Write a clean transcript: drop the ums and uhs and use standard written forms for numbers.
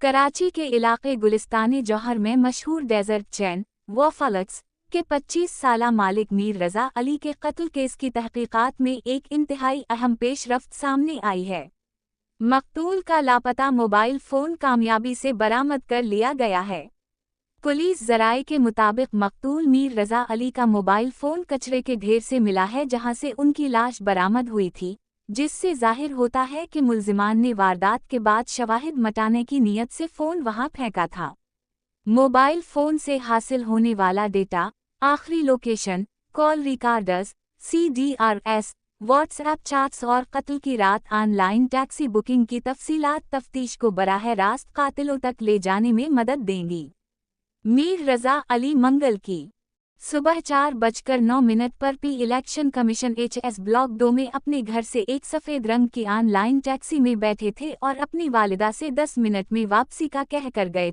कराची के इलाके गुलिस्तान जौहर में मशहूर डेजर्ट चैन वॉफल्स के 25 साला मालिक मीर रज़ा अली के कत्ल केस की तहकीकात में एक इंतहाई अहम पेशरफ्त सामने आई है। मकतूल का लापता मोबाइल फ़ोन कामयाबी से बरामद कर लिया गया है। पुलिस ज़राए के मुताबिक मकतूल मीर रज़ा अली का मोबाइल फ़ोन कचरे के ढेर से मिला है, जहां से उनकी लाश बरामद हुई थी, जिससे जाहिर होता है कि मुल्ज़िमान ने वारदात के बाद शवाहिद मटाने की नीयत से फ़ोन वहां फेंका था। मोबाइल फ़ोन से हासिल होने वाला डेटा, आखिरी location, call recorders, CDRS, WhatsApp chats और कत्ल की रात ऑनलाइन टैक्सी बुकिंग की तफसीलात तफ्तीश को बराह रास्त कातिलों तक ले जाने में मदद देंगी। मीर रज़ा अली मंगल की सुबह 4:09 पर इलेक्शन कमीशन HS ब्लॉक 2 में अपने घर से एक सफ़ेद रंग की ऑनलाइन टैक्सी में बैठे थे और अपनी वालिदा से 10 मिनट में वापसी का कह कर गए